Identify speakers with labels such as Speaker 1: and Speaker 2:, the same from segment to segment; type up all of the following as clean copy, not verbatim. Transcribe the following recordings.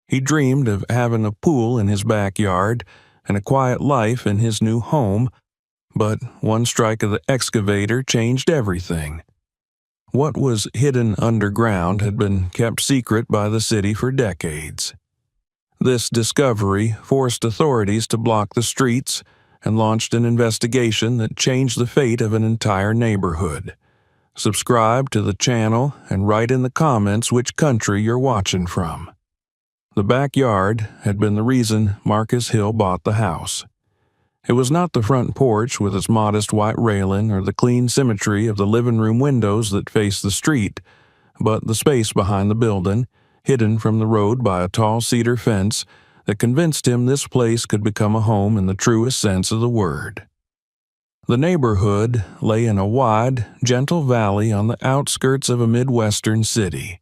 Speaker 1: He dreamed of having a pool in his backyard and a quiet life in his new home, but one strike of the excavator changed everything. What was hidden underground had been kept secret by the city for decades. This discovery forced authorities to block the streets and launched an investigation that changed the fate of an entire neighborhood. Subscribe to the channel and write in the comments which country you're watching from. The backyard had been the reason Marcus Hill bought the house. It was not the front porch with its modest white railing or the clean symmetry of the living room windows that faced the street, but the space behind the building, hidden from the road by a tall cedar fence, that convinced him this place could become a home in the truest sense of the word. The neighborhood lay in a wide, gentle valley on the outskirts of a Midwestern city,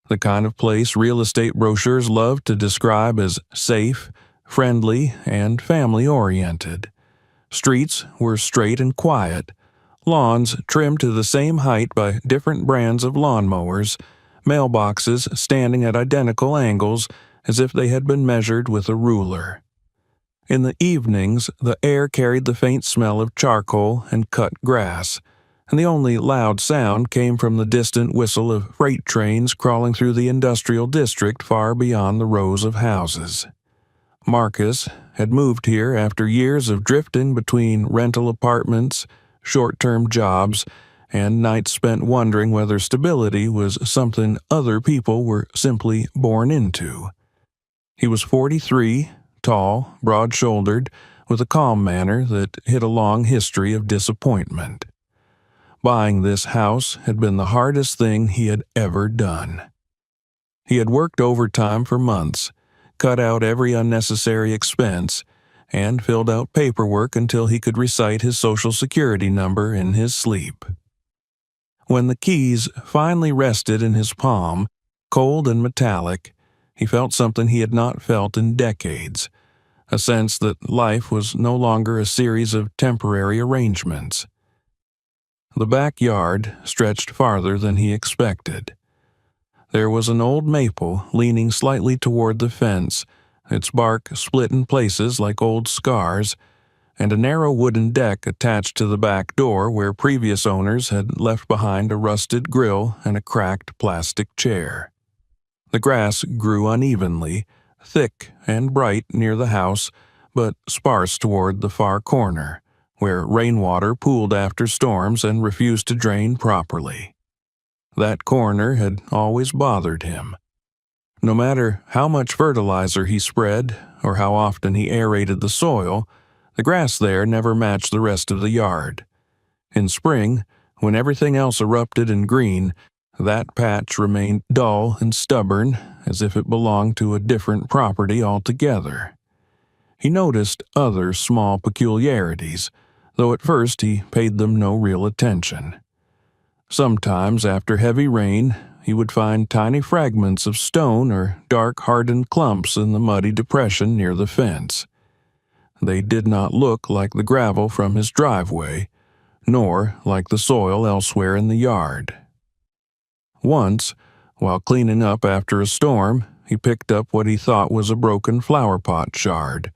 Speaker 1: the kind of place real estate brochures love to describe as safe, friendly, and family-oriented. Streets were straight and quiet, lawns trimmed to the same height by different brands of lawnmowers, mailboxes standing at identical angles as if they had been measured with a ruler. In the evenings, the air carried the faint smell of charcoal and cut grass, and the only loud sound came from the distant whistle of freight trains crawling through the industrial district far beyond the rows of houses. Marcus had moved here after years of drifting between rental apartments, short-term jobs, and nights spent wondering whether stability was something other people were simply born into. He was 43, tall, broad-shouldered, with a calm manner that hid a long history of disappointment. Buying this house had been the hardest thing he had ever done. He had worked overtime for months, cut out every unnecessary expense, and filled out paperwork until he could recite his Social Security number in his sleep. When the keys finally rested in his palm, cold and metallic, he felt something he had not felt in decades, a sense that life was no longer a series of temporary arrangements. The backyard stretched farther than he expected. There was an old maple leaning slightly toward the fence, its bark split in places like old scars, and a narrow wooden deck attached to the back door where previous owners had left behind a rusted grill and a cracked plastic chair. The grass grew unevenly, thick and bright near the house, but sparse toward the far corner, where rainwater pooled after storms and refused to drain properly. That corner had always bothered him. No matter how much fertilizer he spread or how often he aerated the soil, the grass there never matched the rest of the yard. In spring, when everything else erupted in green, that patch remained dull and stubborn, as if it belonged to a different property altogether. He noticed other small peculiarities, though at first he paid them no real attention. Sometimes, after heavy rain, he would find tiny fragments of stone or dark hardened clumps in the muddy depression near the fence. They did not look like the gravel from his driveway, nor like the soil elsewhere in the yard. Once, while cleaning up after a storm, he picked up what he thought was a broken flower pot shard,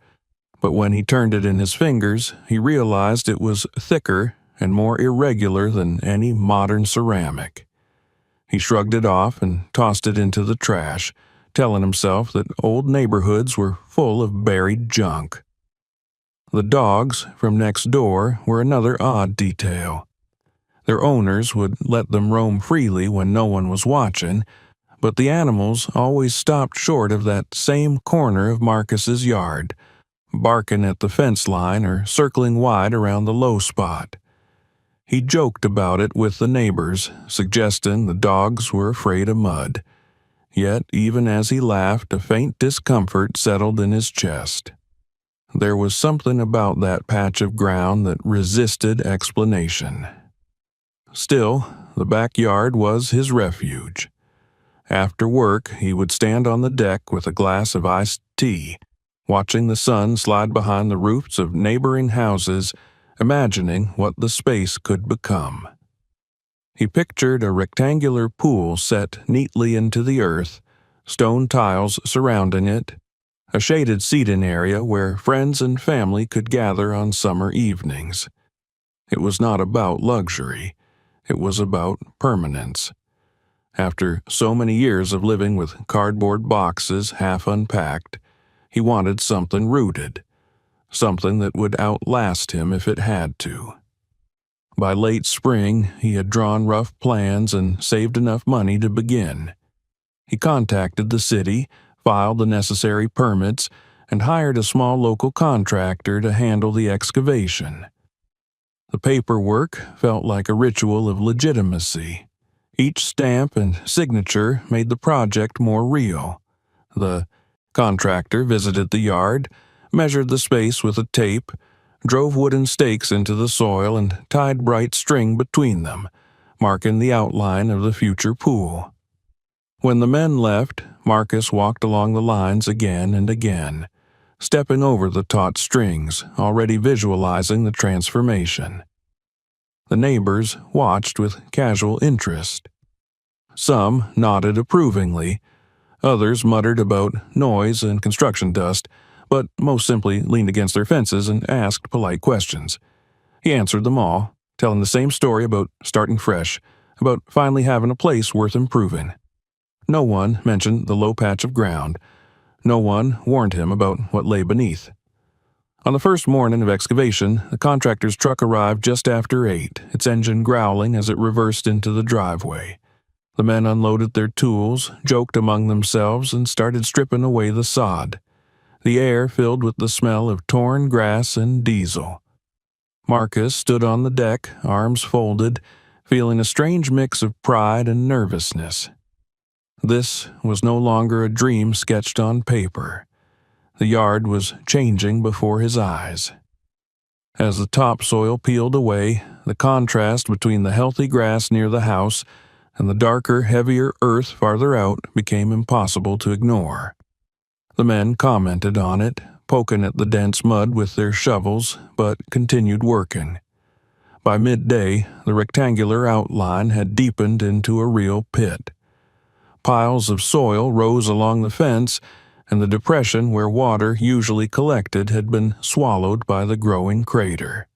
Speaker 1: but when he turned it in his fingers, he realized it was thicker and more irregular than any modern ceramic. He shrugged it off and tossed it into the trash, telling himself that old neighborhoods were full of buried junk. The dogs from next door were another odd detail. Their owners would let them roam freely when no one was watching, but the animals always stopped short of that same corner of Marcus's yard, barking at the fence line or circling wide around the low spot. He joked about it with the neighbors, suggesting the dogs were afraid of mud. Yet, even as he laughed, a faint discomfort settled in his chest. There was something about that patch of ground that resisted explanation. Still, the backyard was his refuge. After work, he would stand on the deck with a glass of iced tea, watching the sun slide behind the roofs of neighboring houses, imagining what the space could become. He pictured a rectangular pool set neatly into the earth, stone tiles surrounding it, a shaded seating area where friends and family could gather on summer evenings. It was not about luxury. It was about permanence. After so many years of living with cardboard boxes half unpacked, he wanted something rooted, something that would outlast him if it had to. By late spring, he had drawn rough plans and saved enough money to begin. He contacted the city, filed the necessary permits, and hired a small local contractor to handle the excavation. The paperwork felt like a ritual of legitimacy. Each stamp and signature made the project more real. The contractor visited the yard, measured the space with a tape, drove wooden stakes into the soil, and tied bright string between them, marking the outline of the future pool. When the men left, Marcus walked along the lines again and again, stepping over the taut strings, already visualizing the transformation. The neighbors watched with casual interest. Some nodded approvingly, others muttered about noise and construction dust, but most simply leaned against their fences and asked polite questions. He answered them all, telling the same story about starting fresh, about finally having a place worth improving. No one mentioned the low patch of ground. No one warned him about what lay beneath. On the first morning of excavation, the contractor's truck arrived just after 8, its engine growling as it reversed into the driveway. The men unloaded their tools, joked among themselves, and started stripping away the sod. The air filled with the smell of torn grass and diesel. Marcus stood on the deck, arms folded, feeling a strange mix of pride and nervousness. This was no longer a dream sketched on paper. The yard was changing before his eyes. As the topsoil peeled away, the contrast between the healthy grass near the house and the darker, heavier earth farther out became impossible to ignore. The men commented on it, poking at the dense mud with their shovels, but continued working. By midday, the rectangular outline had deepened into a real pit. Piles of soil rose along the fence, and the depression where water usually collected had been swallowed by the growing crater.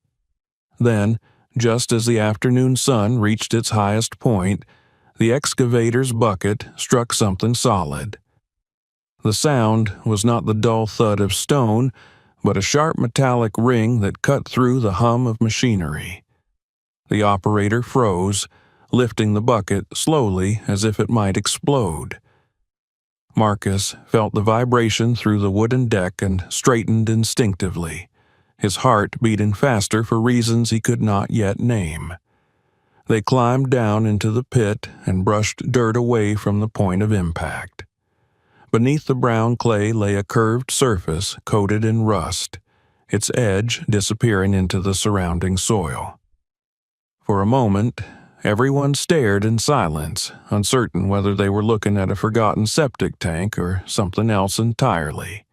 Speaker 1: Then, just as the afternoon sun reached its highest point, the excavator's bucket struck something solid. The sound was not the dull thud of stone, but a sharp metallic ring that cut through the hum of machinery. The operator froze, lifting the bucket slowly as if it might explode. Marcus felt the vibration through the wooden deck and straightened instinctively, his heart beating faster for reasons he could not yet name. They climbed down into the pit and brushed dirt away from the point of impact. Beneath the brown clay lay a curved surface coated in rust, its edge disappearing into the surrounding soil. For a moment, everyone stared in silence, uncertain whether they were looking at a forgotten septic tank or something else entirely.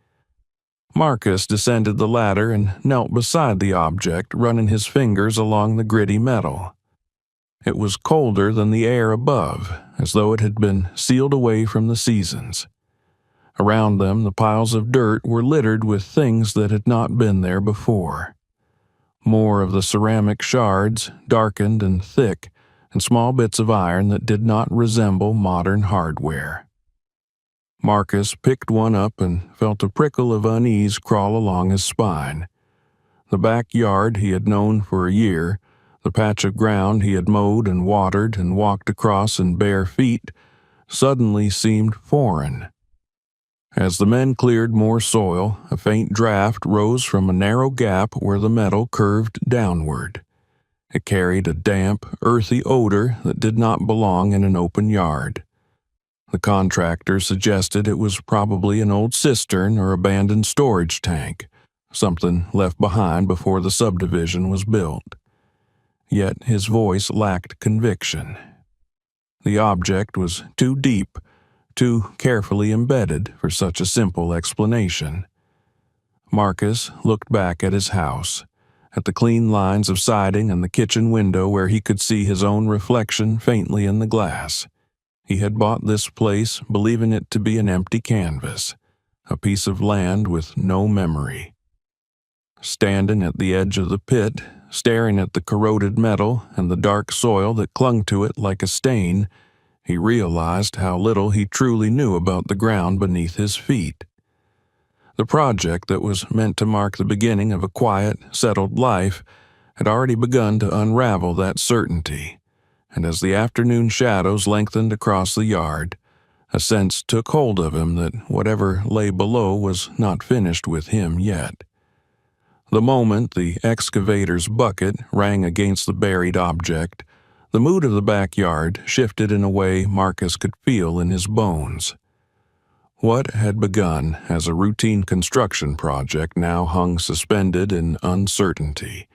Speaker 1: Marcus descended the ladder and knelt beside the object, running his fingers along the gritty metal. It was colder than the air above, as though it had been sealed away from the seasons. Around them, the piles of dirt were littered with things that had not been there before. More of the ceramic shards, darkened and thick, and small bits of iron that did not resemble modern hardware. Marcus picked one up and felt a prickle of unease crawl along his spine. The backyard he had known for a year, the patch of ground he had mowed and watered and walked across in bare feet, suddenly seemed foreign. As the men cleared more soil, a faint draft rose from a narrow gap where the metal curved downward. It carried a damp, earthy odor that did not belong in an open yard. The contractor suggested it was probably an old cistern or abandoned storage tank, something left behind before the subdivision was built. Yet his voice lacked conviction. The object was too deep, too carefully embedded for such a simple explanation. Marcus looked back at his house, at the clean lines of siding and the kitchen window where he could see his own reflection faintly in the glass. He had bought this place believing it to be an empty canvas, a piece of land with no memory. Standing at the edge of the pit, staring at the corroded metal and the dark soil that clung to it like a stain, he realized how little he truly knew about the ground beneath his feet. The project that was meant to mark the beginning of a quiet, settled life had already begun to unravel that certainty, and as the afternoon shadows lengthened across the yard, a sense took hold of him that whatever lay below was not finished with him yet. The moment the excavator's bucket rang against the buried object, the mood of the backyard shifted in a way Marcus could feel in his bones. What had begun as a routine construction project now hung suspended in uncertainty,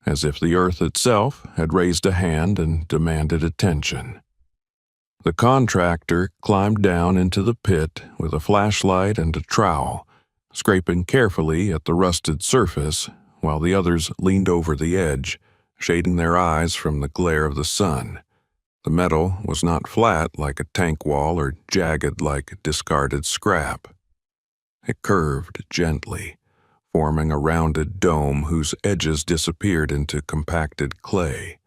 Speaker 1: as if the earth itself had raised a hand and demanded attention. The contractor climbed down into the pit with a flashlight and a trowel, scraping carefully at the rusted surface, while the others leaned over the edge, shading their eyes from the glare of the sun. The metal was not flat like a tank wall or jagged like discarded scrap. It curved gently, forming a rounded dome whose edges disappeared into compacted clay.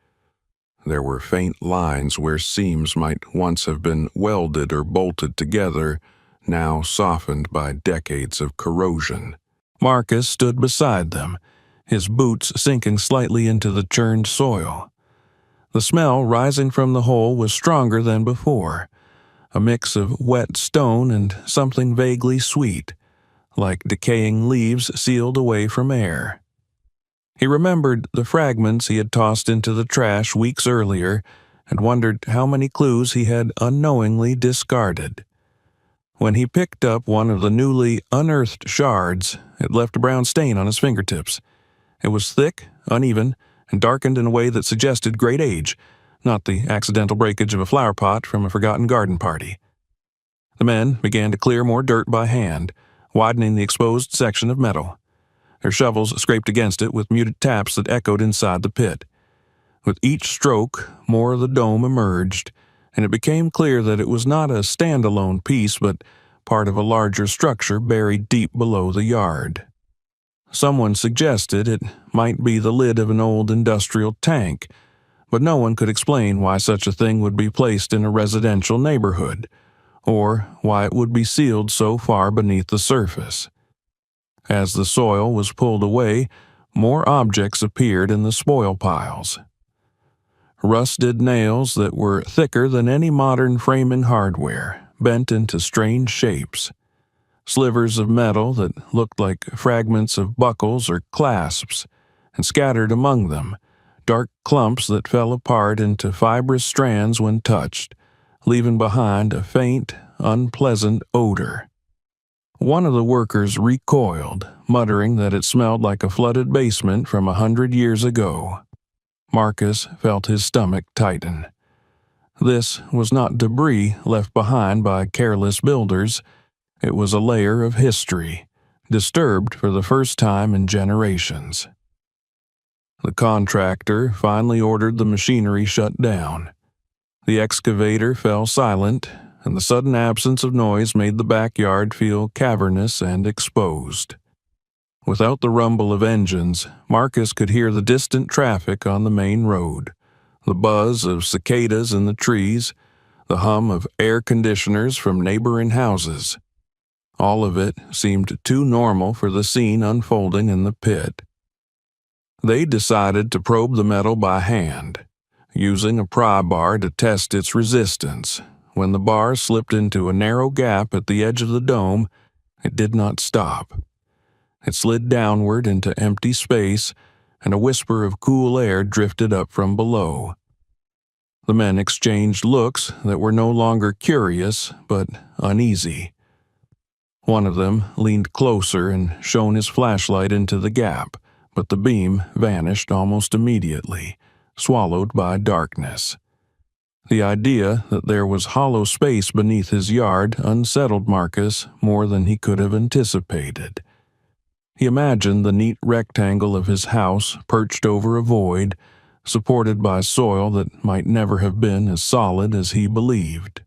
Speaker 1: There were faint lines where seams might once have been welded or bolted together, now softened by decades of corrosion. Marcus stood beside them, his boots sinking slightly into the churned soil. The smell rising from the hole was stronger than before, a mix of wet stone and something vaguely sweet, like decaying leaves sealed away from air. He remembered the fragments he had tossed into the trash weeks earlier and wondered how many clues he had unknowingly discarded. When he picked up one of the newly unearthed shards, it left a brown stain on his fingertips. It was thick, uneven, and darkened in a way that suggested great age, not the accidental breakage of a flower pot from a forgotten garden party. The men began to clear more dirt by hand, widening the exposed section of metal. Their shovels scraped against it with muted taps that echoed inside the pit. With each stroke, more of the dome emerged, and it became clear that it was not a standalone piece but part of a larger structure buried deep below the yard. Someone suggested it might be the lid of an old industrial tank, but no one could explain why such a thing would be placed in a residential neighborhood, or why it would be sealed so far beneath the surface. As the soil was pulled away, more objects appeared in the spoil piles. Rusted nails that were thicker than any modern framing hardware, bent into strange shapes. Slivers of metal that looked like fragments of buckles or clasps, and scattered among them, dark clumps that fell apart into fibrous strands when touched, leaving behind a faint, unpleasant odor. One of the workers recoiled, muttering that it smelled like a flooded basement from 100 years ago. Marcus felt his stomach tighten. This was not debris left behind by careless builders. It was a layer of history, disturbed for the first time in generations. The contractor finally ordered the machinery shut down. The excavator fell silent, and the sudden absence of noise made the backyard feel cavernous and exposed. Without the rumble of engines, Marcus could hear the distant traffic on the main road, the buzz of cicadas in the trees, the hum of air conditioners from neighboring houses. All of it seemed too normal for the scene unfolding in the pit. They decided to probe the metal by hand, using a pry bar to test its resistance. When the bar slipped into a narrow gap at the edge of the dome, it did not stop. It slid downward into empty space, and a whisper of cool air drifted up from below. The men exchanged looks that were no longer curious, but uneasy. One of them leaned closer and shone his flashlight into the gap, but the beam vanished almost immediately, swallowed by darkness. The idea that there was hollow space beneath his yard unsettled Marcus more than he could have anticipated. He imagined the neat rectangle of his house perched over a void, supported by soil that might never have been as solid as he believed.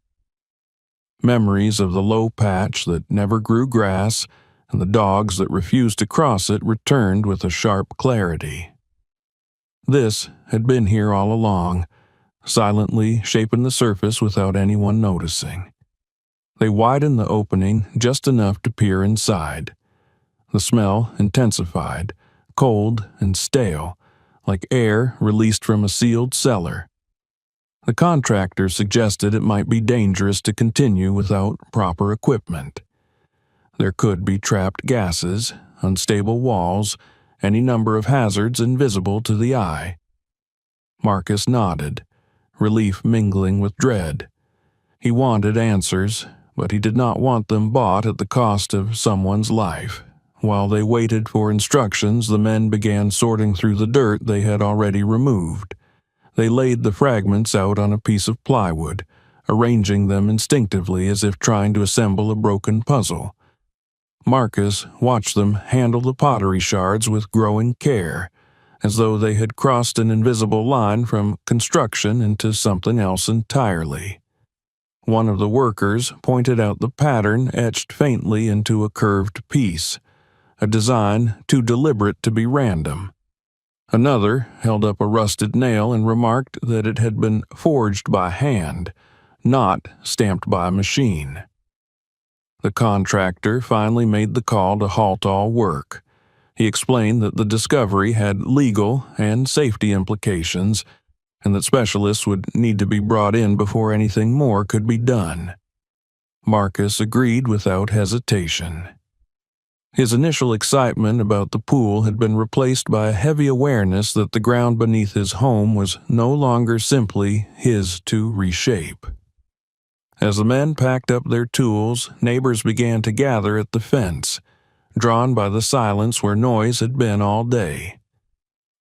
Speaker 1: Memories of the low patch that never grew grass and the dogs that refused to cross it returned with a sharp clarity. This had been here all along, silently shaping the surface without anyone noticing. They widened the opening just enough to peer inside. The smell intensified, cold and stale, like air released from a sealed cellar. The contractor suggested it might be dangerous to continue without proper equipment. There could be trapped gases, unstable walls, any number of hazards invisible to the eye. Marcus nodded, relief mingling with dread. He wanted answers, but he did not want them bought at the cost of someone's life. While they waited for instructions, the men began sorting through the dirt they had already removed. They laid the fragments out on a piece of plywood, arranging them instinctively as if trying to assemble a broken puzzle. Marcus watched them handle the pottery shards with growing care, as though they had crossed an invisible line from construction into something else entirely. One of the workers pointed out the pattern etched faintly into a curved piece, a design too deliberate to be random. Another held up a rusted nail and remarked that it had been forged by hand, not stamped by a machine. The contractor finally made the call to halt all work. He explained that the discovery had legal and safety implications, and that specialists would need to be brought in before anything more could be done. Marcus agreed without hesitation. His initial excitement about the pool had been replaced by a heavy awareness that the ground beneath his home was no longer simply his to reshape. As the men packed up their tools, neighbors began to gather at the fence, drawn by the silence where noise had been all day.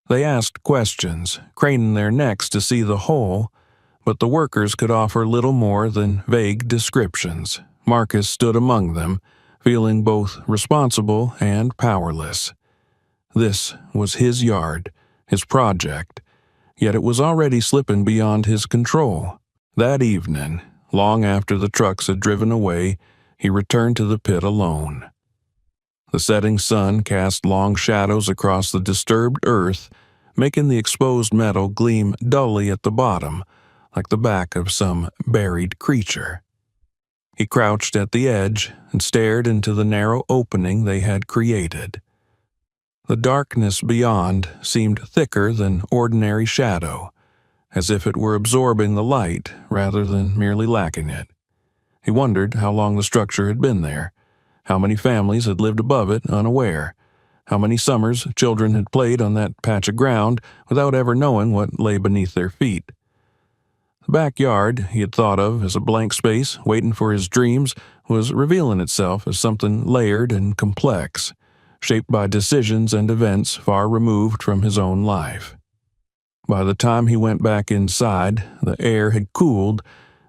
Speaker 1: They asked questions, craning their necks to see the hole, but the workers could offer little more than vague descriptions. Marcus stood among them, feeling both responsible and powerless. This was his yard, his project, yet it was already slipping beyond his control. That evening, long after the trucks had driven away, he returned to the pit alone. The setting sun cast long shadows across the disturbed earth, making the exposed metal gleam dully at the bottom, like the back of some buried creature. He crouched at the edge and stared into the narrow opening they had created. The darkness beyond seemed thicker than ordinary shadow, as if it were absorbing the light rather than merely lacking it. He wondered how long the structure had been there, how many families had lived above it unaware, how many summers children had played on that patch of ground without ever knowing what lay beneath their feet. The backyard he had thought of as a blank space waiting for his dreams was revealing itself as something layered and complex, shaped by decisions and events far removed from his own life. By the time he went back inside, the air had cooled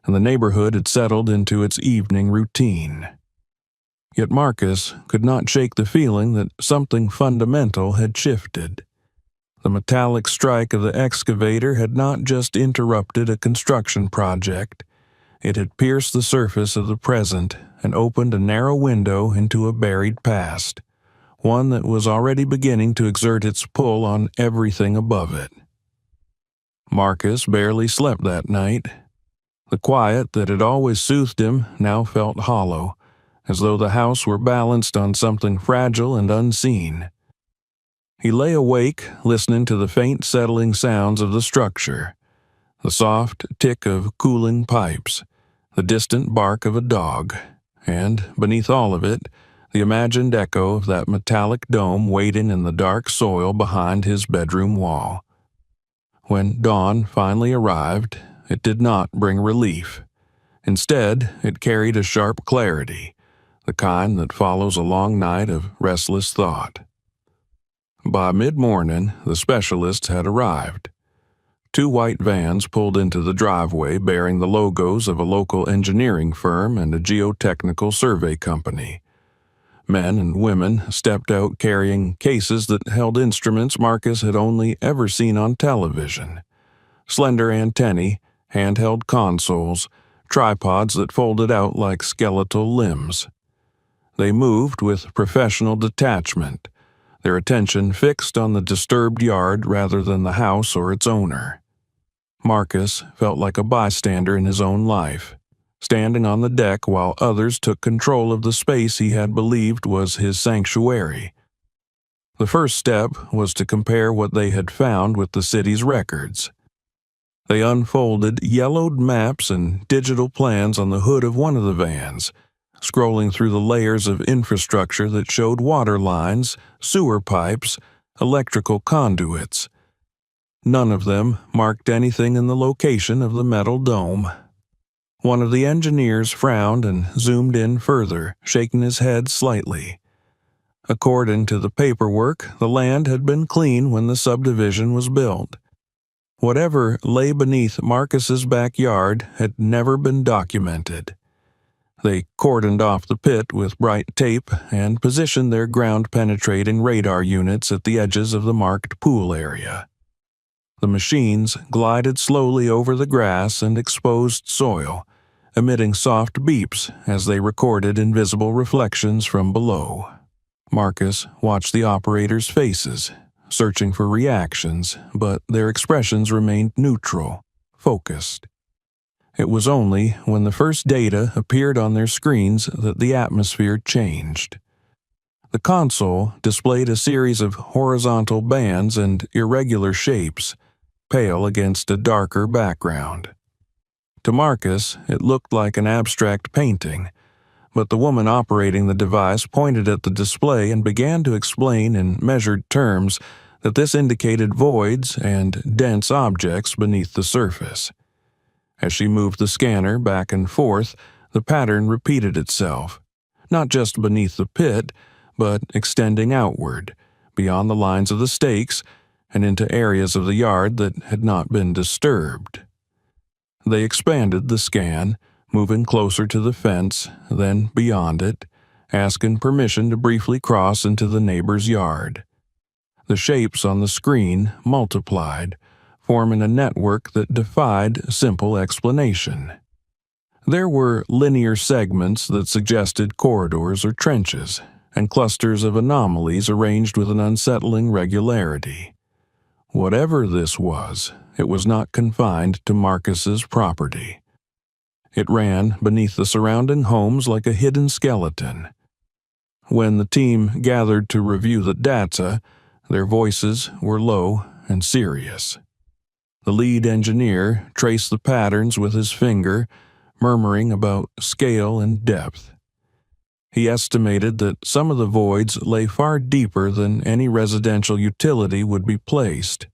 Speaker 1: and the neighborhood had settled into its evening routine. Yet Marcus could not shake the feeling that something fundamental had shifted. The metallic strike of the excavator had not just interrupted a construction project, it had pierced the surface of the present and opened a narrow window into a buried past, one that was already beginning to exert its pull on everything above it. Marcus barely slept that night. The quiet that had always soothed him now felt hollow, as though the house were balanced on something fragile and unseen. He lay awake, listening to the faint settling sounds of the structure, the soft tick of cooling pipes, the distant bark of a dog, and, beneath all of it, the imagined echo of that metallic dome waiting in the dark soil behind his bedroom wall. When dawn finally arrived, it did not bring relief. Instead, it carried a sharp clarity, the kind that follows a long night of restless thought. By mid-morning, the specialists had arrived. 2 white vans pulled into the driveway bearing the logos of a local engineering firm and a geotechnical survey company. Men and women stepped out carrying cases that held instruments Marcus had only ever seen on television. Slender antennae, handheld consoles, tripods that folded out like skeletal limbs. They moved with professional detachment, their attention fixed on the disturbed yard rather than the house or its owner. Marcus felt like a bystander in his own life, standing on the deck while others took control of the space he had believed was his sanctuary. The first step was to compare what they had found with the city's records. They unfolded yellowed maps and digital plans on the hood of one of the vans, scrolling through the layers of infrastructure that showed water lines, sewer pipes, electrical conduits. None of them marked anything in the location of the metal dome. One of the engineers frowned and zoomed in further, shaking his head slightly. According to the paperwork, the land had been clean when the subdivision was built. Whatever lay beneath Marcus's backyard had never been documented. They cordoned off the pit with bright tape and positioned their ground-penetrating radar units at the edges of the marked pool area. The machines glided slowly over the grass and exposed soil, emitting soft beeps as they recorded invisible reflections from below. Marcus watched the operators' faces, searching for reactions, but their expressions remained neutral, focused. It was only when the first data appeared on their screens that the atmosphere changed. The console displayed a series of horizontal bands and irregular shapes, pale against a darker background. To Marcus, it looked like an abstract painting, but the woman operating the device pointed at the display and began to explain in measured terms that this indicated voids and dense objects beneath the surface. As she moved the scanner back and forth, the pattern repeated itself, not just beneath the pit, but extending outward, beyond the lines of the stakes, and into areas of the yard that had not been disturbed. They expanded the scan, moving closer to the fence, then beyond it, asking permission to briefly cross into the neighbor's yard. The shapes on the screen multiplied, forming a network that defied simple explanation. There were linear segments that suggested corridors or trenches, and clusters of anomalies arranged with an unsettling regularity. Whatever this was, it was not confined to Marcus's property. It ran beneath the surrounding homes like a hidden skeleton. When the team gathered to review the data, their voices were low and serious. The lead engineer traced the patterns with his finger, murmuring about scale and depth. He estimated that some of the voids lay far deeper than any residential utility would be placed.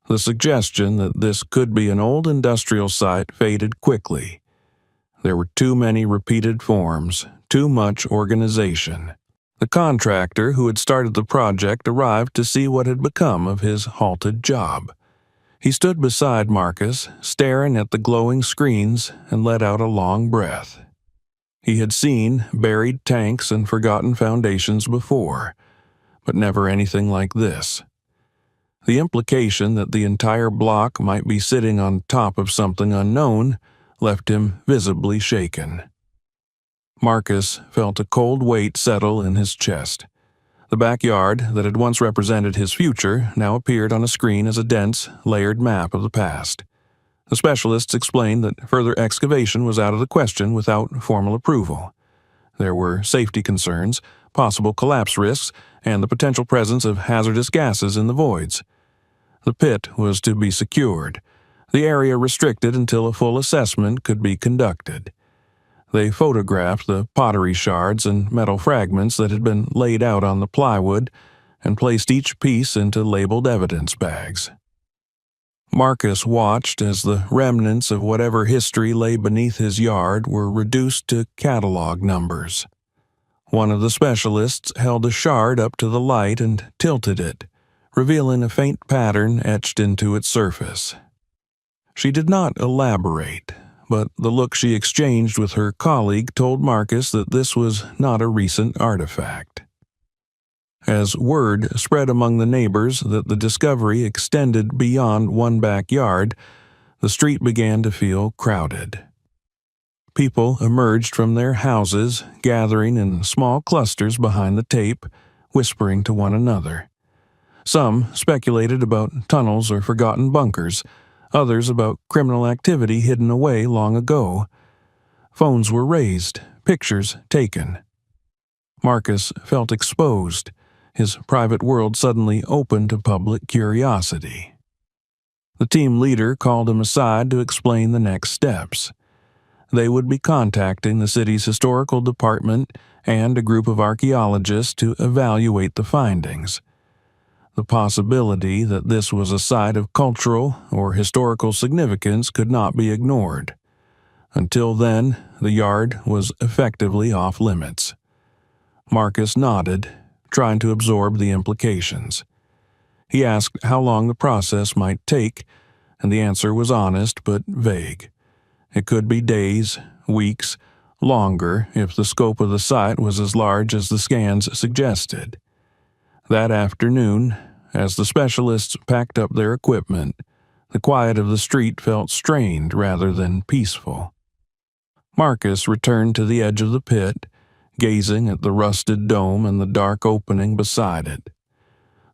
Speaker 1: The suggestion that this could be an old industrial site faded quickly. There were too many repeated forms, too much organization. The contractor who had started the project arrived to see what had become of his halted job. He stood beside Marcus, staring at the glowing screens, and let out a long breath. He had seen buried tanks and forgotten foundations before, but never anything like this. The implication that the entire block might be sitting on top of something unknown left him visibly shaken. Marcus felt a cold weight settle in his chest. The backyard that had once represented his future now appeared on a screen as a dense, layered map of the past. The specialists explained that further excavation was out of the question without formal approval. There were safety concerns, possible collapse risks, and the potential presence of hazardous gases in the voids. The pit was to be secured, the area restricted until a full assessment could be conducted. They photographed the pottery shards and metal fragments that had been laid out on the plywood and placed each piece into labeled evidence bags. Marcus watched as the remnants of whatever history lay beneath his yard were reduced to catalog numbers. One of the specialists held a shard up to the light and tilted it, revealing a faint pattern etched into its surface. She did not elaborate, but the look she exchanged with her colleague told Marcus that this was not a recent artifact. As word spread among the neighbors that the discovery extended beyond one backyard, the street began to feel crowded. People emerged from their houses, gathering in small clusters behind the tape, whispering to one another. Some speculated about tunnels or forgotten bunkers, others about criminal activity hidden away long ago. Phones were raised, pictures taken. Marcus felt exposed, his private world suddenly open to public curiosity. The team leader called him aside to explain the next steps. They would be contacting the city's historical department and a group of archaeologists to evaluate the findings. The possibility that this was a site of cultural or historical significance could not be ignored. Until then, the yard was effectively off limits. Marcus nodded, trying to absorb the implications. He asked how long the process might take, and the answer was honest but vague. It could be days, weeks, longer if the scope of the site was as large as the scans suggested. That afternoon, as the specialists packed up their equipment, the quiet of the street felt strained rather than peaceful. Marcus returned to the edge of the pit, gazing at the rusted dome and the dark opening beside it.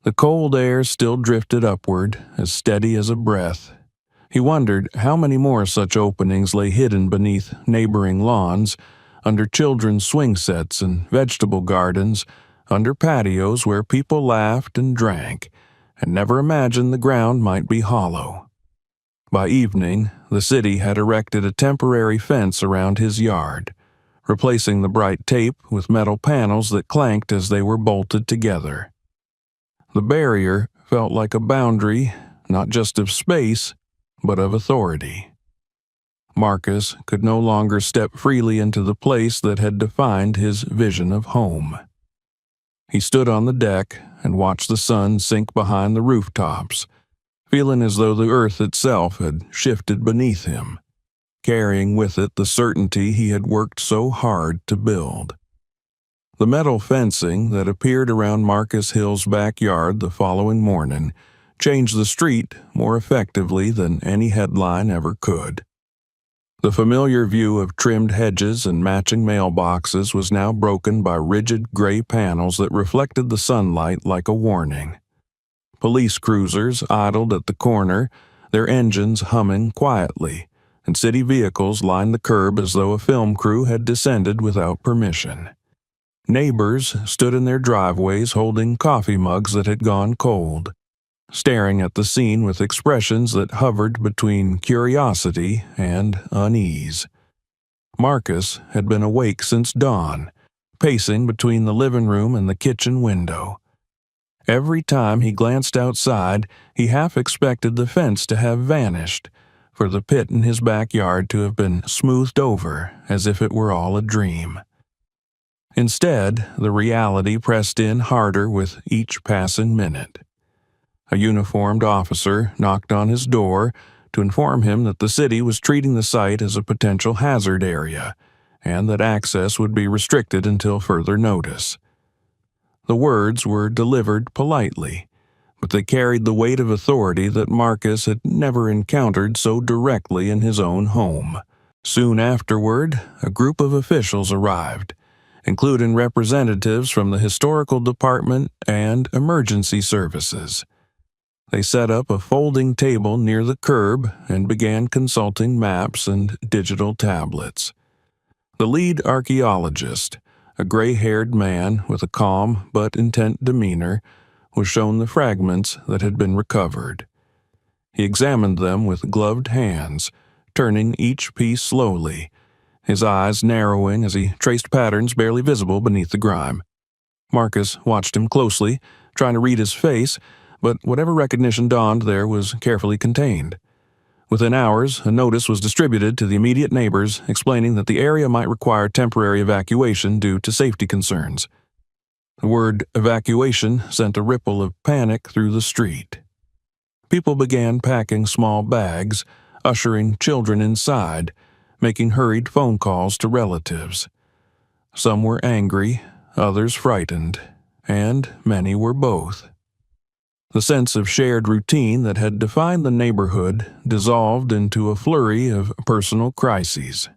Speaker 1: The cold air still drifted upward, as steady as a breath. He wondered how many more such openings lay hidden beneath neighboring lawns, under children's swing sets and vegetable gardens, under patios where people laughed and drank, and never imagined the ground might be hollow. By evening, the city had erected a temporary fence around his yard, replacing the bright tape with metal panels that clanked as they were bolted together. The barrier felt like a boundary, not just of space, but of authority. Marcus could no longer step freely into the place that had defined his vision of home. He stood on the deck and watched the sun sink behind the rooftops, feeling as though the earth itself had shifted beneath him, carrying with it the certainty he had worked so hard to build. The metal fencing that appeared around Marcus Hill's backyard the following morning changed the street more effectively than any headline ever could. The familiar view of trimmed hedges and matching mailboxes was now broken by rigid gray panels that reflected the sunlight like a warning. Police cruisers idled at the corner, their engines humming quietly, and city vehicles lined the curb as though a film crew had descended without permission. Neighbors stood in their driveways holding coffee mugs that had gone cold, staring at the scene with expressions that hovered between curiosity and unease. Marcus had been awake since dawn, pacing between the living room and the kitchen window. Every time he glanced outside, he half expected the fence to have vanished, for the pit in his backyard to have been smoothed over as if it were all a dream. Instead, the reality pressed in harder with each passing minute. A uniformed officer knocked on his door to inform him that the city was treating the site as a potential hazard area, and that access would be restricted until further notice. The words were delivered politely, but they carried the weight of authority that Marcus had never encountered so directly in his own home. Soon afterward, a group of officials arrived, including representatives from the historical department and emergency services. They set up a folding table near the curb and began consulting maps and digital tablets. The lead archaeologist, a gray-haired man with a calm but intent demeanor, was shown the fragments that had been recovered. He examined them with gloved hands, turning each piece slowly, his eyes narrowing as he traced patterns barely visible beneath the grime. Marcus watched him closely, trying to read his face, but whatever recognition dawned there was carefully contained. Within hours, a notice was distributed to the immediate neighbors explaining that the area might require temporary evacuation due to safety concerns. The word evacuation sent a ripple of panic through the street. People began packing small bags, ushering children inside, making hurried phone calls to relatives. Some were angry, others frightened, and many were both. The sense of shared routine that had defined the neighborhood dissolved into a flurry of personal crises.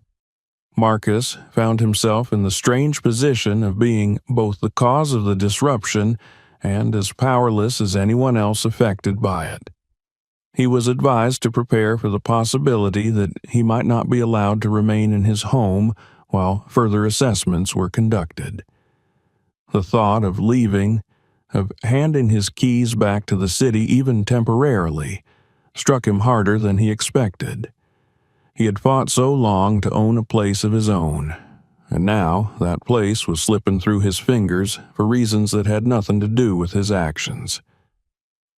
Speaker 1: Marcus found himself in the strange position of being both the cause of the disruption and as powerless as anyone else affected by it. He was advised to prepare for the possibility that he might not be allowed to remain in his home while further assessments were conducted. The thought of leaving, of handing his keys back to the city even temporarily, struck him harder than he expected. He had fought so long to own a place of his own, and now that place was slipping through his fingers for reasons that had nothing to do with his actions.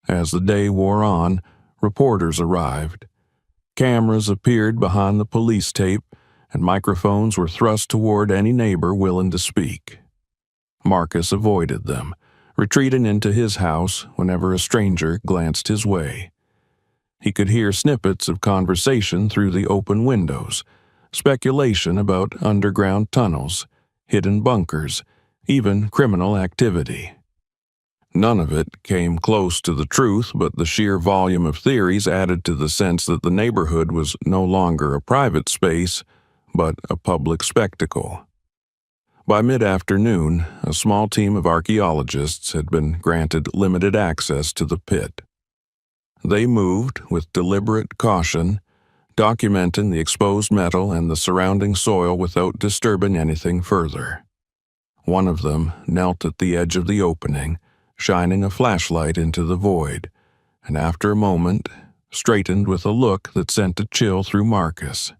Speaker 1: As the day wore on, reporters arrived. Cameras appeared behind the police tape, and microphones were thrust toward any neighbor willing to speak. Marcus avoided them, retreating into his house whenever a stranger glanced his way. He could hear snippets of conversation through the open windows, speculation about underground tunnels, hidden bunkers, even criminal activity. None of it came close to the truth, but the sheer volume of theories added to the sense that the neighborhood was no longer a private space, but a public spectacle. By mid-afternoon, a small team of archaeologists had been granted limited access to the pit. They moved with deliberate caution, documenting the exposed metal and the surrounding soil without disturbing anything further. One of them knelt at the edge of the opening, shining a flashlight into the void, and after a moment, straightened with a look that sent a chill through Marcus.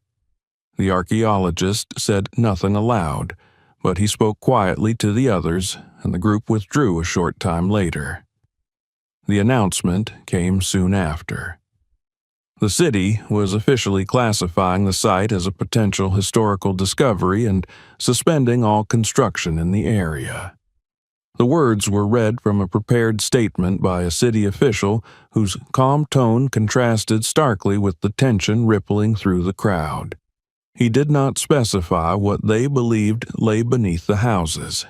Speaker 1: The archaeologist said nothing aloud, but he spoke quietly to the others, and the group withdrew a short time later. The announcement came soon after. The city was officially classifying the site as a potential historical discovery and suspending all construction in the area. The words were read from a prepared statement by a city official whose calm tone contrasted starkly with the tension rippling through the crowd. He did not specify what they believed lay beneath the houses,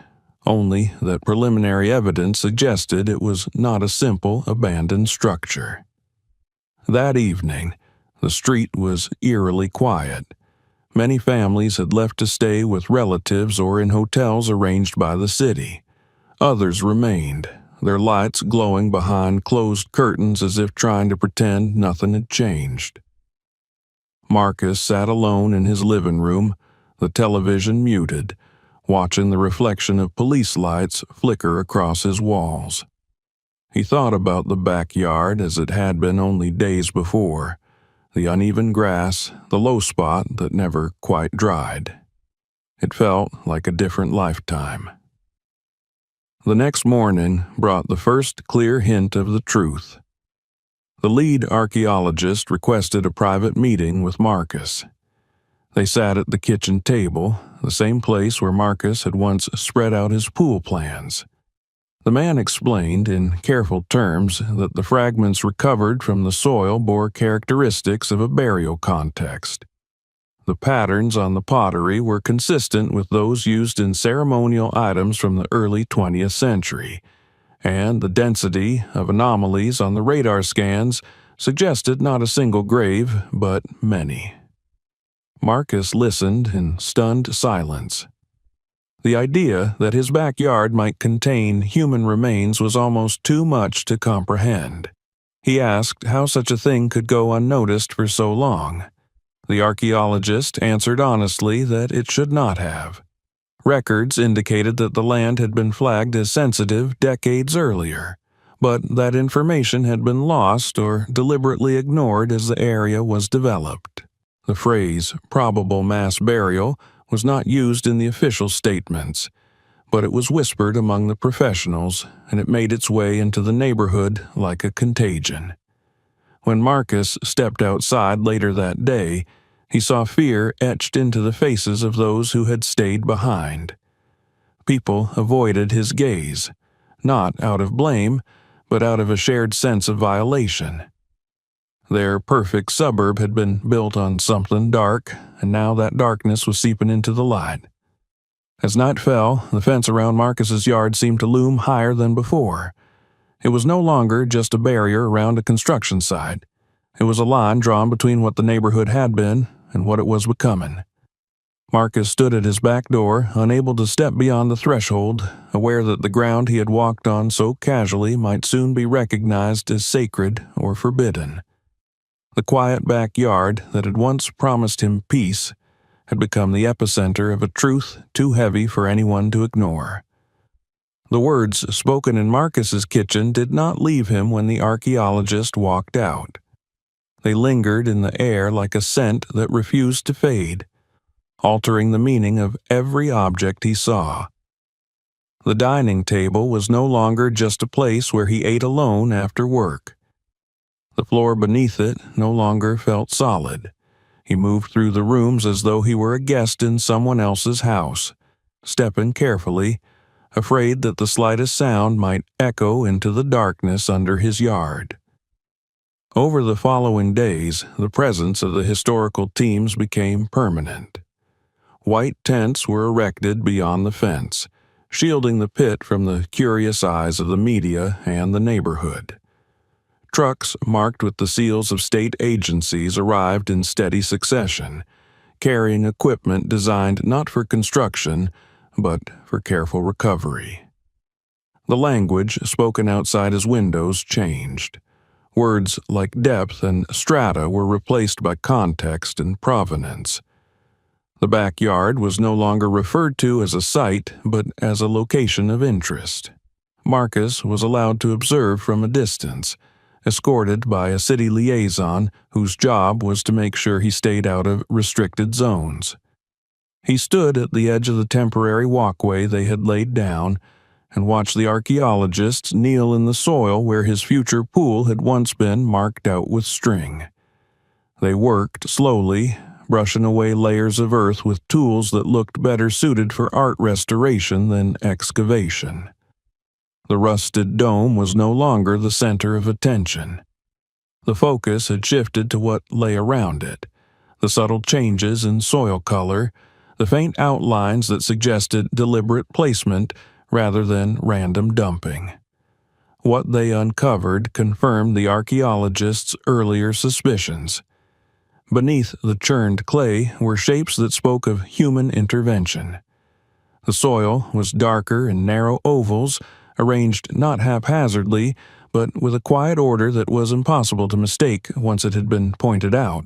Speaker 1: only that preliminary evidence suggested it was not a simple, abandoned structure. That evening, the street was eerily quiet. Many families had left to stay with relatives or in hotels arranged by the city. Others remained, their lights glowing behind closed curtains as if trying to pretend nothing had changed. Marcus sat alone in his living room, the television muted, watching the reflection of police lights flicker across his walls. He thought about the backyard as it had been only days before, the uneven grass, the low spot that never quite dried. It felt like a different lifetime. The next morning brought the first clear hint of the truth. The lead archaeologist requested a private meeting with Marcus. They sat at the kitchen table, the same place where Marcus had once spread out his pool plans. The man explained in careful terms that the fragments recovered from the soil bore characteristics of a burial context. The patterns on the pottery were consistent with those used in ceremonial items from the early 20th century, and the density of anomalies on the radar scans suggested not a single grave, but many. Marcus listened in stunned silence. The idea that his backyard might contain human remains was almost too much to comprehend. He asked how such a thing could go unnoticed for so long. The archaeologist answered honestly that it should not have. Records indicated that the land had been flagged as sensitive decades earlier, but that information had been lost or deliberately ignored as the area was developed. The phrase "probable mass burial" was not used in the official statements, but it was whispered among the professionals, and it made its way into the neighborhood like a contagion. When Marcus stepped outside later that day, he saw fear etched into the faces of those who had stayed behind. People avoided his gaze, not out of blame, but out of a shared sense of violation. Their perfect suburb had been built on something dark, and now that darkness was seeping into the light. As night fell, the fence around Marcus's yard seemed to loom higher than before. It was no longer just a barrier around a construction site. It was a line drawn between what the neighborhood had been and what it was becoming. Marcus stood at his back door, unable to step beyond the threshold, aware that the ground he had walked on so casually might soon be recognized as sacred or forbidden. The quiet backyard that had once promised him peace had become the epicenter of a truth too heavy for anyone to ignore. The words spoken in Marcus's kitchen did not leave him when the archaeologist walked out. They lingered in the air like a scent that refused to fade, altering the meaning of every object he saw. The dining table was no longer just a place where he ate alone after work. The floor beneath it no longer felt solid. He moved through the rooms as though he were a guest in someone else's house, stepping carefully, afraid that the slightest sound might echo into the darkness under his yard. Over the following days, the presence of the historical teams became permanent. White tents were erected beyond the fence, shielding the pit from the curious eyes of the media and the neighborhood. Trucks marked with the seals of state agencies arrived in steady succession, carrying equipment designed not for construction, but for careful recovery. The language spoken outside his windows changed. Words like depth and strata were replaced by context and provenance. The backyard was no longer referred to as a site, but as a location of interest. Marcus was allowed to observe from a distance, escorted by a city liaison whose job was to make sure he stayed out of restricted zones. He stood at the edge of the temporary walkway they had laid down and watched the archaeologists kneel in the soil where his future pool had once been marked out with string. They worked slowly, brushing away layers of earth with tools that looked better suited for art restoration than excavation. The rusted dome was no longer the center of attention. The focus had shifted to what lay around it, the subtle changes in soil color, the faint outlines that suggested deliberate placement rather than random dumping. What they uncovered confirmed the archaeologists' earlier suspicions. Beneath the churned clay were shapes that spoke of human intervention. The soil was darker in narrow ovals, arranged not haphazardly, but with a quiet order that was impossible to mistake once it had been pointed out.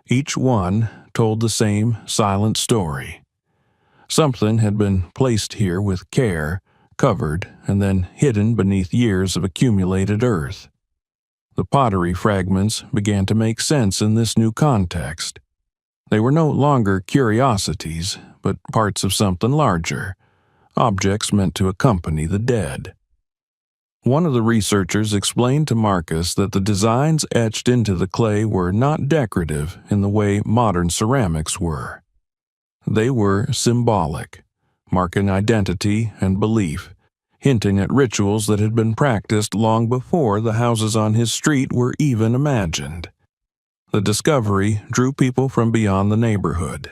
Speaker 1: Each one told the same silent story. Something had been placed here with care, covered, and then hidden beneath years of accumulated earth. The pottery fragments began to make sense in this new context. They were no longer curiosities, but parts of something larger, objects meant to accompany the dead. One of the researchers explained to Marcus that the designs etched into the clay were not decorative in the way modern ceramics were. They were symbolic, marking identity and belief, hinting at rituals that had been practiced long before the houses on his street were even imagined. The discovery drew people from beyond the neighborhood.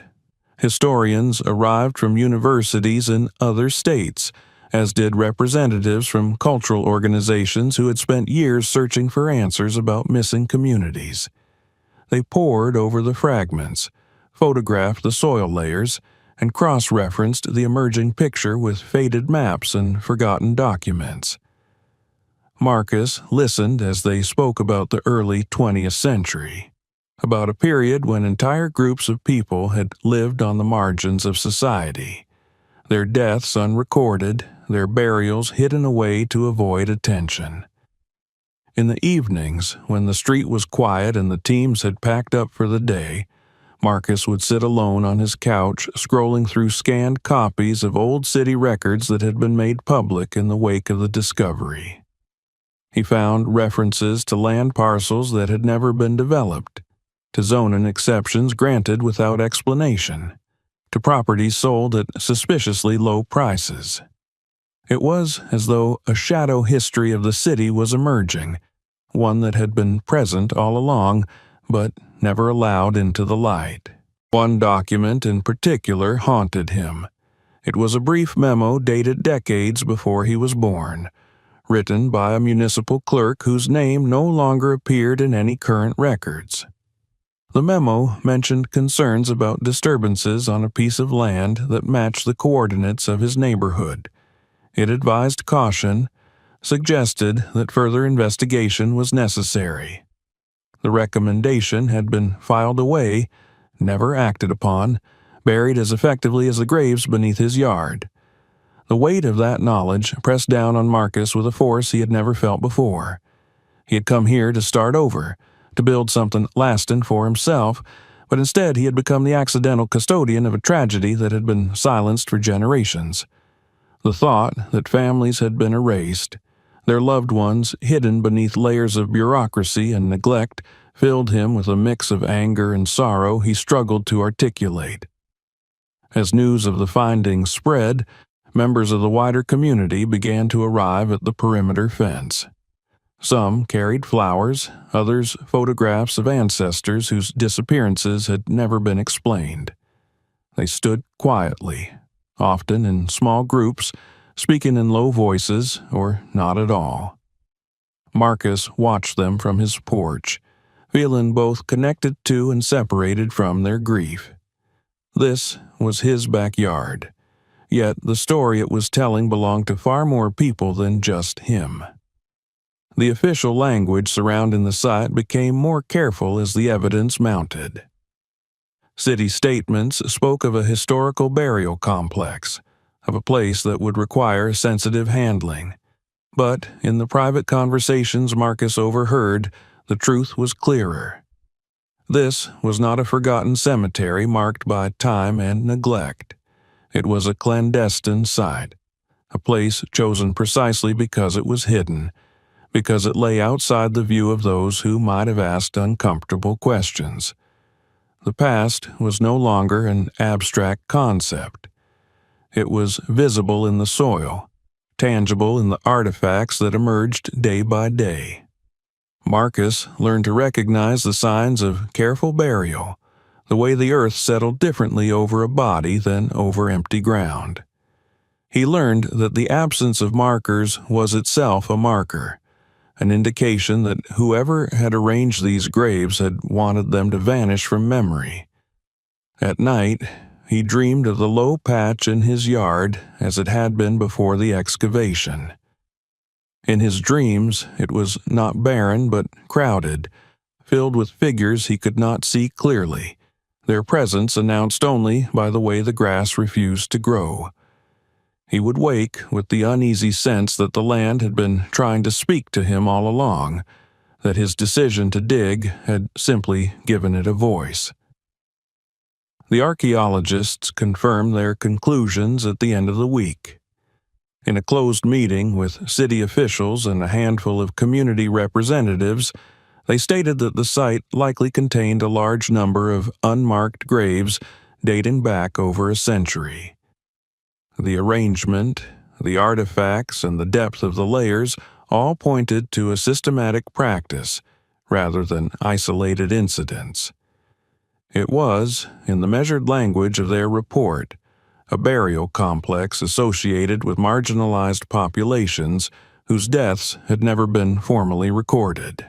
Speaker 1: Historians arrived from universities in other states, as did representatives from cultural organizations who had spent years searching for answers about missing communities. They pored over the fragments, photographed the soil layers, and cross-referenced the emerging picture with faded maps and forgotten documents. Marcus listened as they spoke about the early 20th century, about a period when entire groups of people had lived on the margins of society, their deaths unrecorded, their burials hidden away to avoid attention. In the evenings, when the street was quiet and the teams had packed up for the day, Marcus would sit alone on his couch, scrolling through scanned copies of old city records that had been made public in the wake of the discovery. He found references to land parcels that had never been developed, to zoning exceptions granted without explanation, to properties sold at suspiciously low prices. It was as though a shadow history of the city was emerging, one that had been present all along, but never allowed into the light. One document in particular haunted him. It was a brief memo dated decades before he was born, written by a municipal clerk whose name no longer appeared in any current records. The memo mentioned concerns about disturbances on a piece of land that matched the coordinates of his neighborhood. It advised caution, suggested that further investigation was necessary. The recommendation had been filed away, never acted upon, buried as effectively as the graves beneath his yard. The weight of that knowledge pressed down on Marcus with a force he had never felt before. He had come here to start over, to build something lasting for himself, but instead he had become the accidental custodian of a tragedy that had been silenced for generations. The thought that families had been erased, their loved ones hidden beneath layers of bureaucracy and neglect, filled him with a mix of anger and sorrow he struggled to articulate. As news of the findings spread, members of the wider community began to arrive at the perimeter fence. Some carried flowers, others photographs of ancestors whose disappearances had never been explained. They stood quietly, often in small groups, speaking in low voices or not at all. Marcus watched them from his porch, feeling both connected to and separated from their grief. This was his backyard, yet the story it was telling belonged to far more people than just him. The official language surrounding the site became more careful as the evidence mounted. City statements spoke of a historical burial complex, of a place that would require sensitive handling. But in the private conversations Marcus overheard, the truth was clearer. This was not a forgotten cemetery marked by time and neglect. It was a clandestine site, a place chosen precisely because it was hidden, because it lay outside the view of those who might have asked uncomfortable questions. The past was no longer an abstract concept. It was visible in the soil, tangible in the artifacts that emerged day by day. Marcus learned to recognize the signs of careful burial, the way the earth settled differently over a body than over empty ground. He learned that the absence of markers was itself a marker, an indication that whoever had arranged these graves had wanted them to vanish from memory. At night, he dreamed of the low patch in his yard as it had been before the excavation. In his dreams, it was not barren but crowded, filled with figures he could not see clearly, their presence announced only by the way the grass refused to grow. He would wake with the uneasy sense that the land had been trying to speak to him all along, that his decision to dig had simply given it a voice. The archaeologists confirmed their conclusions at the end of the week. In a closed meeting with city officials and a handful of community representatives, they stated that the site likely contained a large number of unmarked graves dating back over a century. The arrangement, the artifacts, and the depth of the layers all pointed to a systematic practice rather than isolated incidents. It was, in the measured language of their report, a burial complex associated with marginalized populations whose deaths had never been formally recorded.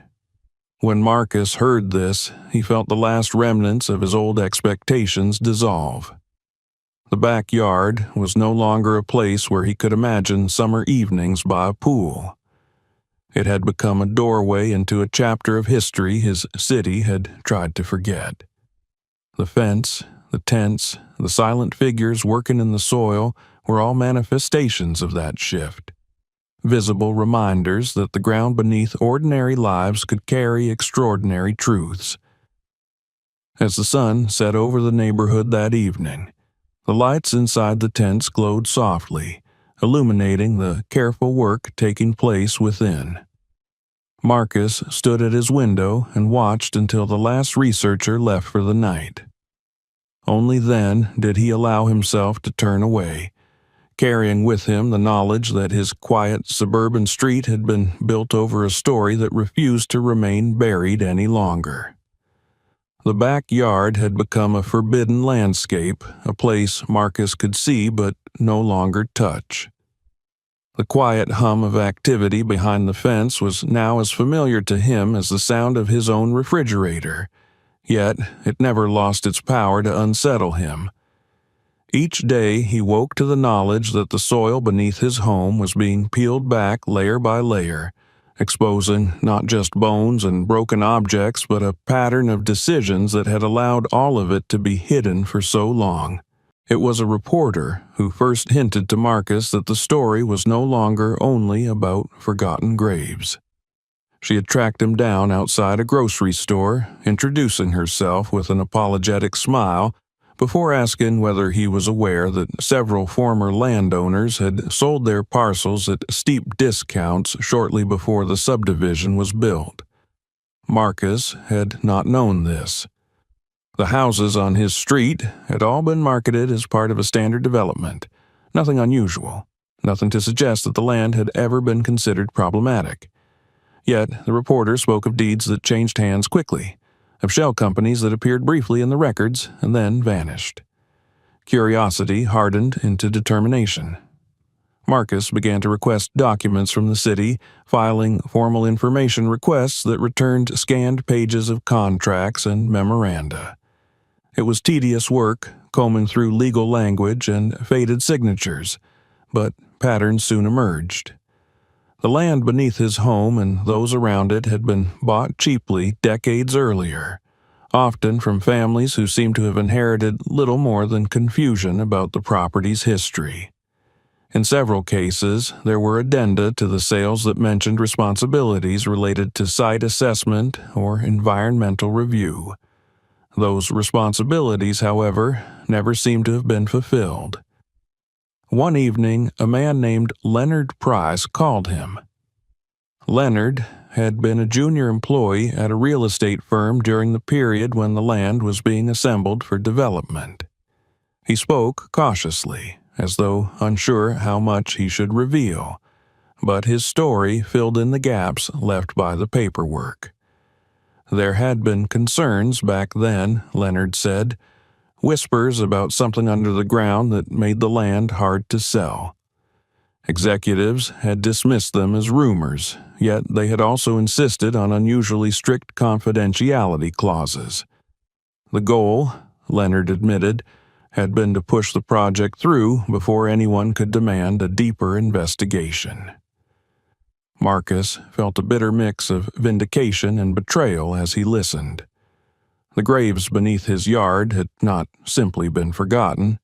Speaker 1: When Marcus heard this, he felt the last remnants of his old expectations dissolve. The backyard was no longer a place where he could imagine summer evenings by a pool. It had become a doorway into a chapter of history his city had tried to forget. The fence, the tents, the silent figures working in the soil were all manifestations of that shift, visible reminders that the ground beneath ordinary lives could carry extraordinary truths. As the sun set over the neighborhood that evening, the lights inside the tents glowed softly, illuminating the careful work taking place within. Marcus stood at his window and watched until the last researcher left for the night. Only then did he allow himself to turn away, carrying with him the knowledge that his quiet suburban street had been built over a story that refused to remain buried any longer. The backyard had become a forbidden landscape, a place Marcus could see but no longer touch. The quiet hum of activity behind the fence was now as familiar to him as the sound of his own refrigerator, Yet it never lost its power to unsettle him. Each day he woke to the knowledge that the soil beneath his home was being peeled back layer by layer, exposing not just bones and broken objects, but a pattern of decisions that had allowed all of it to be hidden for so long. It was a reporter who first hinted to Marcus that the story was no longer only about forgotten graves. She had tracked him down outside a grocery store, introducing herself with an apologetic smile, before asking whether he was aware that several former landowners had sold their parcels at steep discounts shortly before the subdivision was built. Marcus had not known this. The houses on his street had all been marketed as part of a standard development. Nothing unusual, nothing to suggest that the land had ever been considered problematic. Yet the reporter spoke of deeds that changed hands quickly, of shell companies that appeared briefly in the records and then vanished. Curiosity hardened into determination. Marcus began to request documents from the city, filing formal information requests that returned scanned pages of contracts and memoranda. It was tedious work, combing through legal language and faded signatures, but patterns soon emerged. The land beneath his home and those around it had been bought cheaply decades earlier, often from families who seemed to have inherited little more than confusion about the property's history. In several cases, there were addenda to the sales that mentioned responsibilities related to site assessment or environmental review. Those responsibilities, however, never seemed to have been fulfilled. One evening, a man named Leonard Price called him. Leonard had been a junior employee at a real estate firm during the period when the land was being assembled for development. He spoke cautiously, as though unsure how much he should reveal, but his story filled in the gaps left by the paperwork. There had been concerns back then, Leonard said, whispers about something under the ground that made the land hard to sell. Executives had dismissed them as rumors, yet they had also insisted on unusually strict confidentiality clauses. The goal, Leonard admitted, had been to push the project through before anyone could demand a deeper investigation. Marcus felt a bitter mix of vindication and betrayal as he listened. The graves beneath his yard had not simply been forgotten.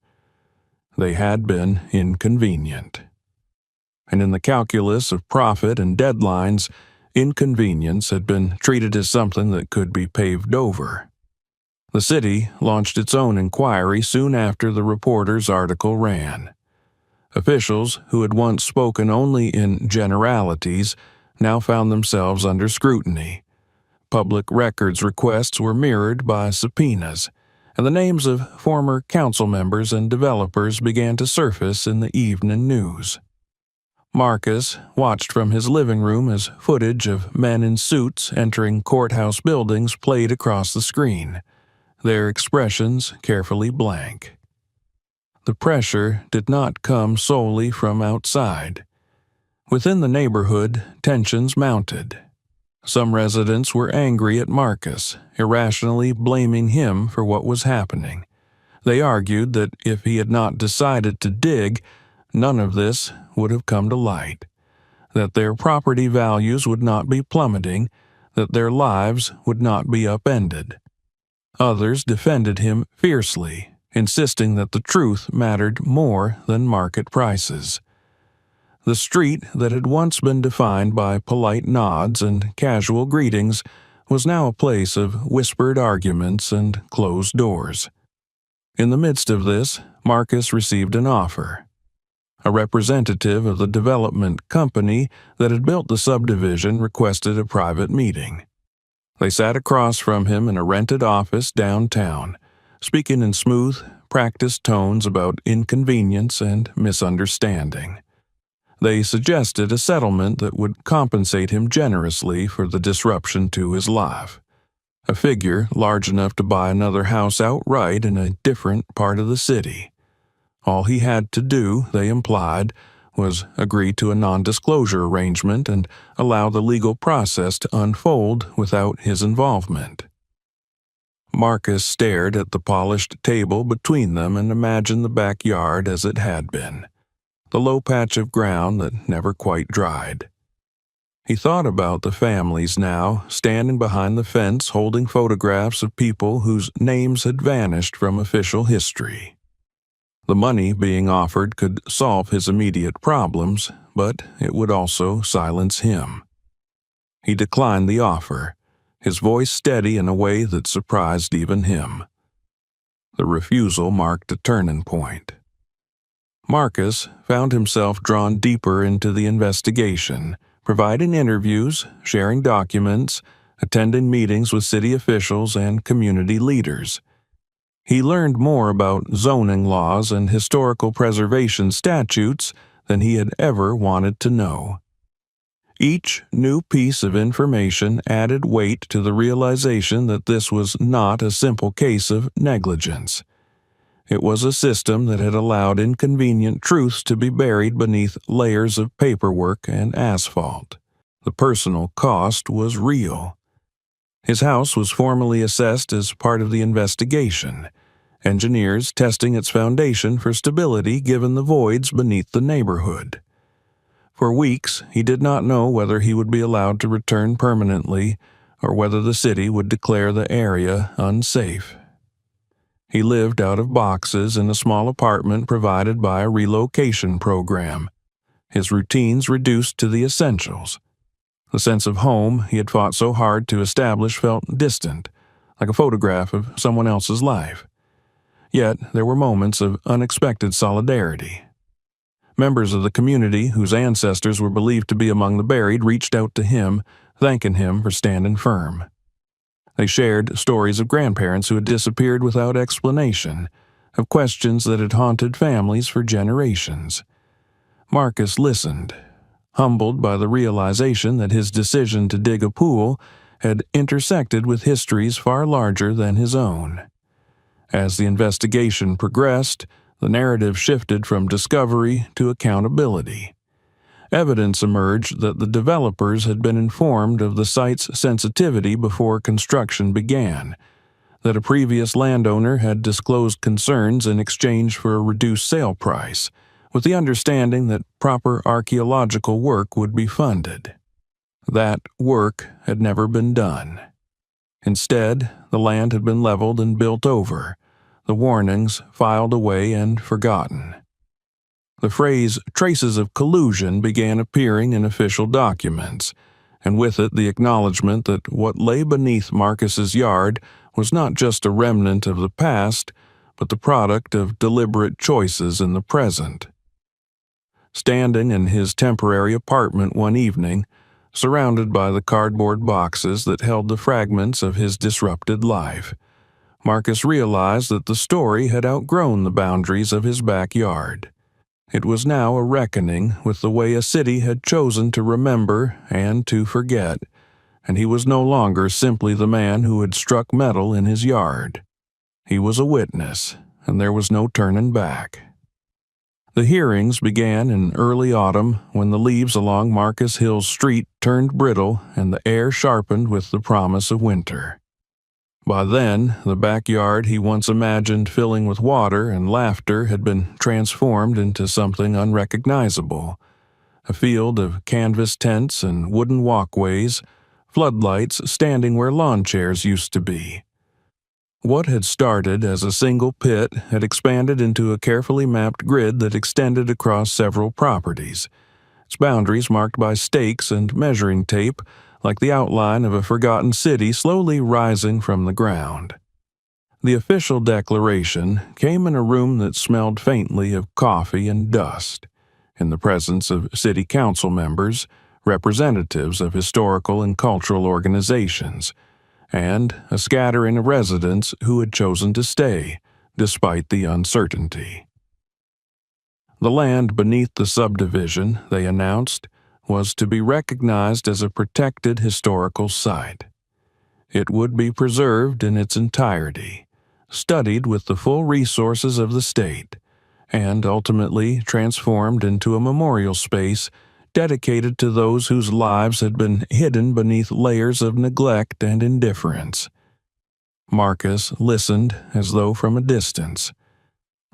Speaker 1: They had been inconvenient. And in the calculus of profit and deadlines, inconvenience had been treated as something that could be paved over. The city launched its own inquiry soon after the reporter's article ran. Officials who had once spoken only in generalities now found themselves under scrutiny. Public records requests were mirrored by subpoenas, and the names of former council members and developers began to surface in the evening news. Marcus watched from his living room as footage of men in suits entering courthouse buildings played across the screen, their expressions carefully blank. The pressure did not come solely from outside. Within the neighborhood, tensions mounted. Some residents were angry at Marcus, irrationally blaming him for what was happening. They argued that if he had not decided to dig, none of this would have come to light, that their property values would not be plummeting, that their lives would not be upended. Others defended him fiercely, insisting that the truth mattered more than market prices. The street that had once been defined by polite nods and casual greetings was now a place of whispered arguments and closed doors. In the midst of this, Marcus received an offer. A representative of the development company that had built the subdivision requested a private meeting. They sat across from him in a rented office downtown, speaking in smooth, practiced tones about inconvenience and misunderstanding. They suggested a settlement that would compensate him generously for the disruption to his life, a figure large enough to buy another house outright in a different part of the city. All he had to do, they implied, was agree to a non-disclosure arrangement and allow the legal process to unfold without his involvement. Marcus stared at the polished table between them and imagined the backyard as it had been, the low patch of ground that never quite dried. He thought about the families now, standing behind the fence holding photographs of people whose names had vanished from official history. The money being offered could solve his immediate problems, but it would also silence him. He declined the offer, his voice steady in a way that surprised even him. The refusal marked a turning point. Marcus found himself drawn deeper into the investigation, providing interviews, sharing documents, attending meetings with city officials and community leaders. He learned more about zoning laws and historical preservation statutes than he had ever wanted to know. Each new piece of information added weight to the realization that this was not a simple case of negligence. It was a system that had allowed inconvenient truths to be buried beneath layers of paperwork and asphalt. The personal cost was real. His house was formally assessed as part of the investigation, engineers testing its foundation for stability given the voids beneath the neighborhood. For weeks, he did not know whether he would be allowed to return permanently or whether the city would declare the area unsafe. He lived out of boxes in a small apartment provided by a relocation program, his routines reduced to the essentials. The sense of home he had fought so hard to establish felt distant, like a photograph of someone else's life. Yet there were moments of unexpected solidarity. Members of the community, whose ancestors were believed to be among the buried, reached out to him, thanking him for standing firm. They shared stories of grandparents who had disappeared without explanation, of questions that had haunted families for generations. Marcus listened, humbled by the realization that his decision to dig a pool had intersected with histories far larger than his own. As the investigation progressed, the narrative shifted from discovery to accountability. Evidence emerged that the developers had been informed of the site's sensitivity before construction began, that a previous landowner had disclosed concerns in exchange for a reduced sale price, with the understanding that proper archaeological work would be funded. That work had never been done. Instead, the land had been leveled and built over, the warnings filed away and forgotten. The phrase "traces of collusion" began appearing in official documents, and with it the acknowledgement that what lay beneath Marcus's yard was not just a remnant of the past, but the product of deliberate choices in the present. Standing in his temporary apartment one evening, surrounded by the cardboard boxes that held the fragments of his disrupted life, Marcus realized that the story had outgrown the boundaries of his backyard. It was now a reckoning with the way a city had chosen to remember and to forget, and he was no longer simply the man who had struck metal in his yard. He was a witness, and there was no turning back. The hearings began in early autumn when the leaves along Marcus Hill's street turned brittle and the air sharpened with the promise of winter. By then, the backyard he once imagined filling with water and laughter had been transformed into something unrecognizable. A field of canvas tents and wooden walkways, floodlights standing where lawn chairs used to be. What had started as a single pit had expanded into a carefully mapped grid that extended across several properties, its boundaries marked by stakes and measuring tape, like the outline of a forgotten city slowly rising from the ground. The official declaration came in a room that smelled faintly of coffee and dust, in the presence of city council members, representatives of historical and cultural organizations, and a scattering of residents who had chosen to stay, despite the uncertainty. The land beneath the subdivision, they announced, was to be recognized as a protected historical site. It would be preserved in its entirety, studied with the full resources of the state, and ultimately transformed into a memorial space dedicated to those whose lives had been hidden beneath layers of neglect and indifference. Marcus listened as though from a distance.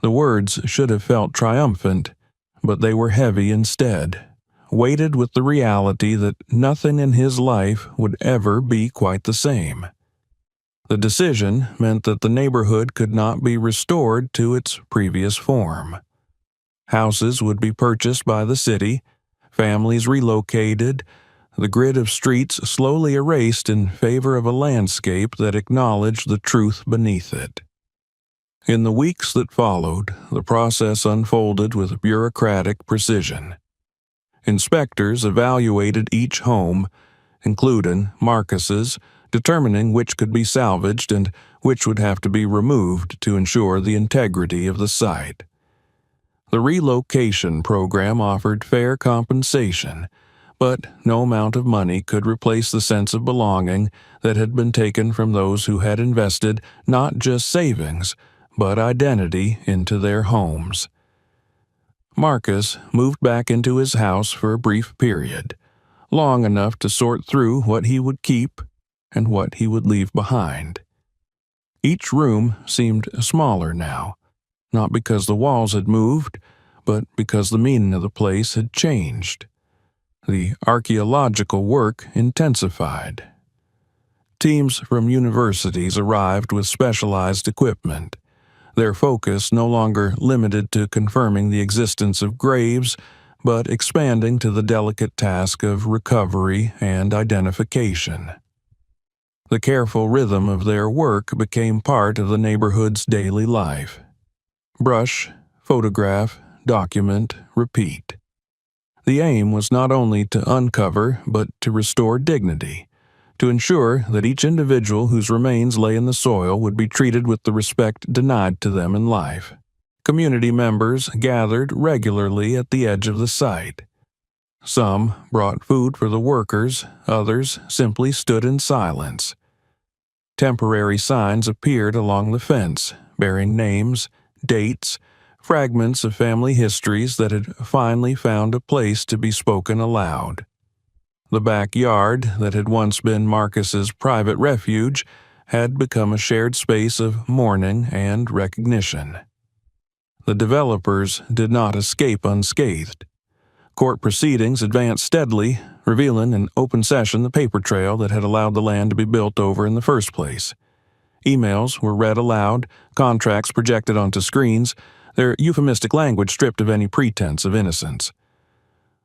Speaker 1: The words should have felt triumphant, but they were heavy instead, weighted with the reality that nothing in his life would ever be quite the same. The decision meant that the neighborhood could not be restored to its previous form. Houses would be purchased by the city, families relocated, the grid of streets slowly erased in favor of a landscape that acknowledged the truth beneath it. In the weeks that followed, the process unfolded with bureaucratic precision. Inspectors evaluated each home, including Marcus's, determining which could be salvaged and which would have to be removed to ensure the integrity of the site. The relocation program offered fair compensation, but no amount of money could replace the sense of belonging that had been taken from those who had invested not just savings, but identity into their homes. Marcus moved back into his house for a brief period, long enough to sort through what he would keep and what he would leave behind. Each room seemed smaller now, not because the walls had moved, but because the meaning of the place had changed. The archaeological work intensified. Teams from universities arrived with specialized equipment, their focus no longer limited to confirming the existence of graves, but expanding to the delicate task of recovery and identification. The careful rhythm of their work became part of the neighborhood's daily life. Brush, photograph, document, repeat. The aim was not only to uncover, but to restore dignity, to ensure that each individual whose remains lay in the soil would be treated with the respect denied to them in life. Community members gathered regularly at the edge of the site. Some brought food for the workers, others simply stood in silence. Temporary signs appeared along the fence, bearing names, dates, fragments of family histories that had finally found a place to be spoken aloud. The backyard that had once been Marcus's private refuge had become a shared space of mourning and recognition. The developers did not escape unscathed. Court proceedings advanced steadily, revealing in open session the paper trail that had allowed the land to be built over in the first place. Emails were read aloud, contracts projected onto screens, their euphemistic language stripped of any pretense of innocence.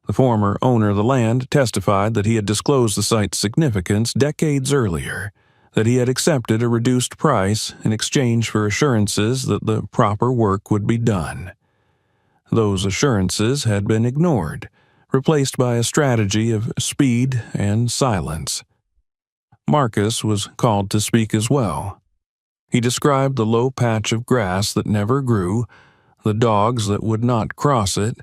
Speaker 1: The former owner of the land testified that he had disclosed the site's significance decades earlier, that he had accepted a reduced price in exchange for assurances that the proper work would be done. Those assurances had been ignored, replaced by a strategy of speed and silence. Marcus was called to speak as well. He described the low patch of grass that never grew, the dogs that would not cross it,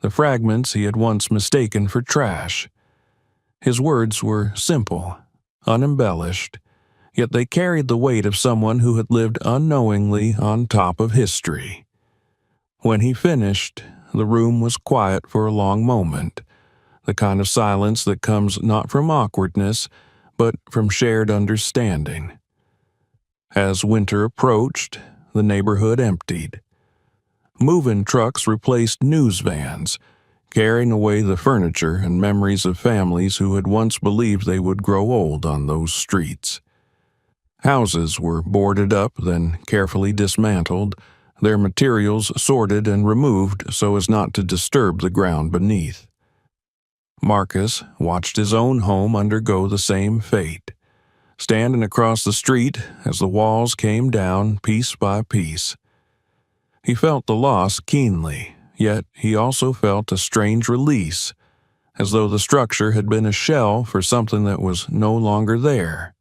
Speaker 1: the fragments he had once mistaken for trash. His words were simple, unembellished, yet they carried the weight of someone who had lived unknowingly on top of history. When he finished, the room was quiet for a long moment, the kind of silence that comes not from awkwardness, but from shared understanding. As winter approached, the neighborhood emptied. Move-in trucks replaced news vans, carrying away the furniture and memories of families who had once believed they would grow old on those streets. Houses were boarded up, then carefully dismantled, their materials sorted and removed so as not to disturb the ground beneath. Marcus watched his own home undergo the same fate, standing across the street as the walls came down piece by piece. He felt the loss keenly, yet he also felt a strange release, as though the structure had been a shell for something that was no longer there.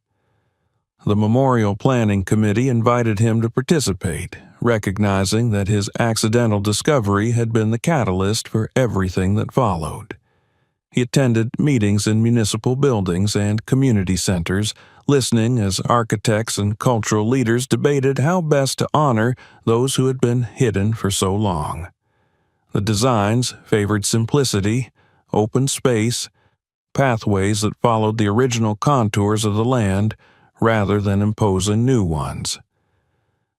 Speaker 1: The Memorial Planning Committee invited him to participate, recognizing that his accidental discovery had been the catalyst for everything that followed. He attended meetings in municipal buildings and community centers, listening as architects and cultural leaders debated how best to honor those who had been hidden for so long. The designs favored simplicity, open space, pathways that followed the original contours of the land, rather than imposing new ones.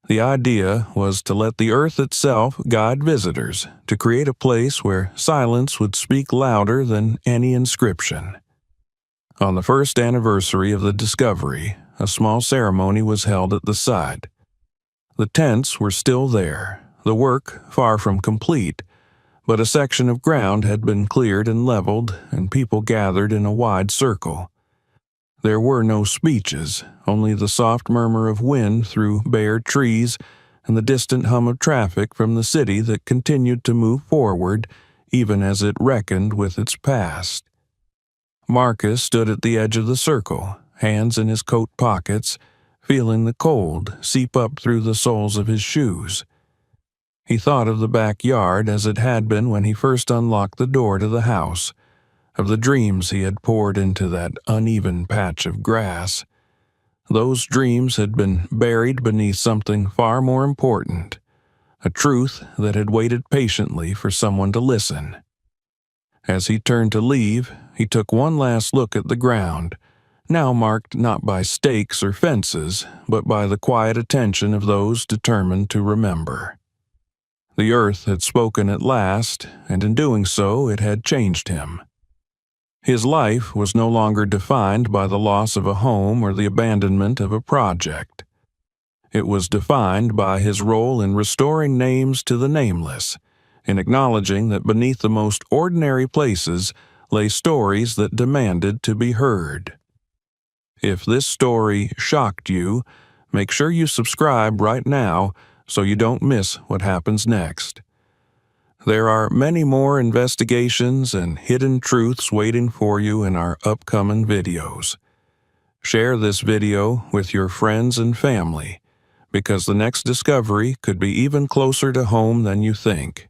Speaker 1: The idea was to let the earth itself guide visitors, to create a place where silence would speak louder than any inscription. On the first anniversary of the discovery, a small ceremony was held at the site. The tents were still there, the work far from complete, but a section of ground had been cleared and leveled, and people gathered in a wide circle. There were no speeches, only the soft murmur of wind through bare trees and the distant hum of traffic from the city that continued to move forward even as it reckoned with its past. Marcus stood at the edge of the circle, hands in his coat pockets, feeling the cold seep up through the soles of his shoes. He thought of the backyard as it had been when he first unlocked the door to the house, of the dreams he had poured into that uneven patch of grass. Those dreams had been buried beneath something far more important, a truth that had waited patiently for someone to listen. As he turned to leave, he took one last look at the ground, now marked not by stakes or fences, but by the quiet attention of those determined to remember. The earth had spoken at last, and in doing so it had changed him. His life was no longer defined by the loss of a home or the abandonment of a project. It was defined by his role in restoring names to the nameless, in acknowledging that beneath the most ordinary places lay stories that demanded to be heard. If this story shocked you, make sure you subscribe right now so you don't miss what happens next. There are many more investigations and hidden truths waiting for you in our upcoming videos. Share this video with your friends and family, because the next discovery could be even closer to home than you think.